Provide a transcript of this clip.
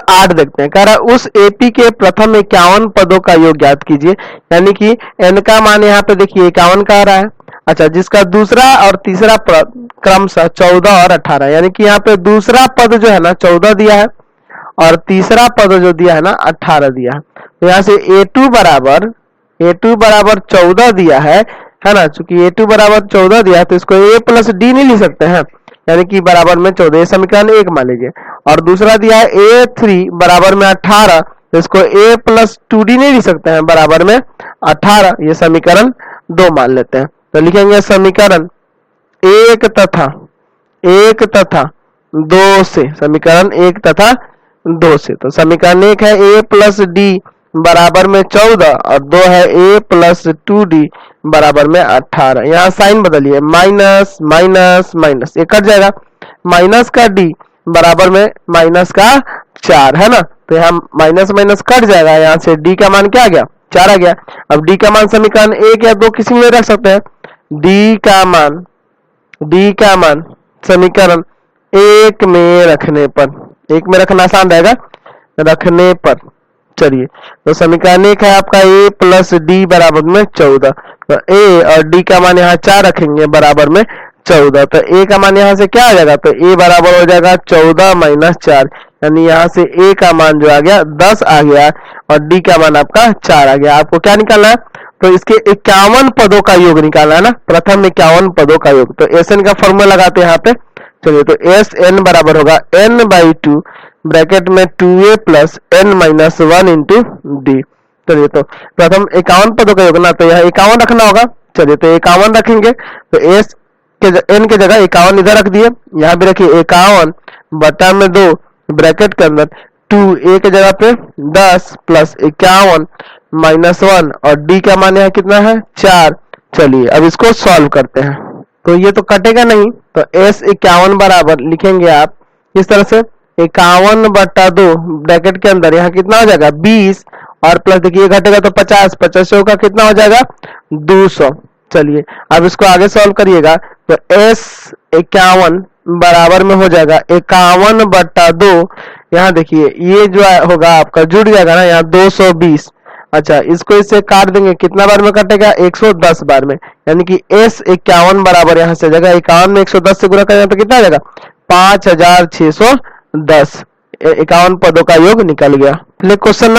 8 देखते हैं। कह रहा है उस एपी के प्रथम 51 पदों का योग ज्ञात कीजिए, यानी कि एन का मान यहाँ पे देखिए 51 का आ रहा है। अच्छा, जिसका दूसरा और तीसरा पद क्रमशः 14 और 18, यानी कि यहाँ पे दूसरा पद जो है ना 14 दिया है और तीसरा पद जो दिया है ना 18 दिया है। तो यहाँ से A2 बराबर 14 दिया है ना। चूंकि A2 बराबर 14 दिया है तो इसको A प्लस डी नहीं लिख सकते हैं, यानी कि बराबर में 14, ये समीकरण 1 मान लीजिए। और दूसरा दिया है A3 बराबर में 18, तो इसको A प्लस 2D नहीं लिख सकते हैं, बराबर में 18, ये समीकरण 2 मान लेते हैं। तो लिखेंगे समीकरण 1 तथा 2 से, समीकरण 1 तथा 2 से। तो समीकरण 1 है A प्लस डी बराबर में 14 और 2 है A प्लस 2D बराबर में 18। यहाँ साइन बदलिए, माइनस माइनस माइनस, ये कट जाएगा, माइनस का D बराबर में माइनस का 4 है ना। तो यहाँ माइनस माइनस कट जाएगा, यहाँ से D का मान क्या आ गया, 4 आ गया। अब D का मान समीकरण 1 या 2 किसी में रख सकते हैं। D का मान समीकरण 1 में रखने पर, 1 में रखना आसान रहेगा, रखने पर चलिए। तो समीकरण 1 है आपका A प्लस डी बराबर में 14। तो A और D का मान यहाँ 4 रखेंगे बराबर में 14। तो A का मान यहाँ से क्या आ जाएगा, तो A बराबर हो जाएगा 14 माइनस 4, यानी यहाँ से A का मान जो आ गया 10 आ गया और D का मान आपका 4 आ गया। आपको क्या निकालना है, तो इसके 51 पदों का योग निकालना है ना, प्रथम 51 पदों का योग। तो SN का फॉर्मूला लगाते हैं यहाँ पे। चलिए, तो SN बराबर होगा n/2 ब्रैकेट में 2a plus n minus 1 into D. चलिए, तो प्रथम 51 पदों का योग ना, तो यहाँ 51 रखना होगा। चलिए, तो 51 रखेंगे, तो S के n के जगह 51 इधर रख दिए, यहाँ भी रखिए 51 बटा में 2 ब्रैकेट के अंदर 2a के जगह पे 10 प्लस 51 माइनस 1 और d का मान यहाँ कितना है 4। चलिए, अब इसको सॉल्व करते हैं। तो ये तो कटेगा नहीं, तो S 51 बराबर लिखेंगे आप इस तरह से, 51 बटा 2 ब्रैकेट के अंदर यहाँ कितना हो जाएगा 20 और प्लस देखिए घटेगा तो 50, 50 का कितना हो जाएगा 200। चलिए, अब इसको आगे सॉल्व करिएगा, तो S 51 बराबर में हो जाएगा 51 बटा 2, यहाँ देखिए ये जो होगा आपका जुड़ जाएगा ना यहाँ 220। अच्छा, इसको इससे काट देंगे, कितना बार में कटेगा 110 बार में, यानी कि S 51 बराबर यहाँ से जगह 51 में 110 से गुणा करेंगे तो कितना आ जाएगा 5610। 51 पदों का योग निकल गया। क्वेश्चन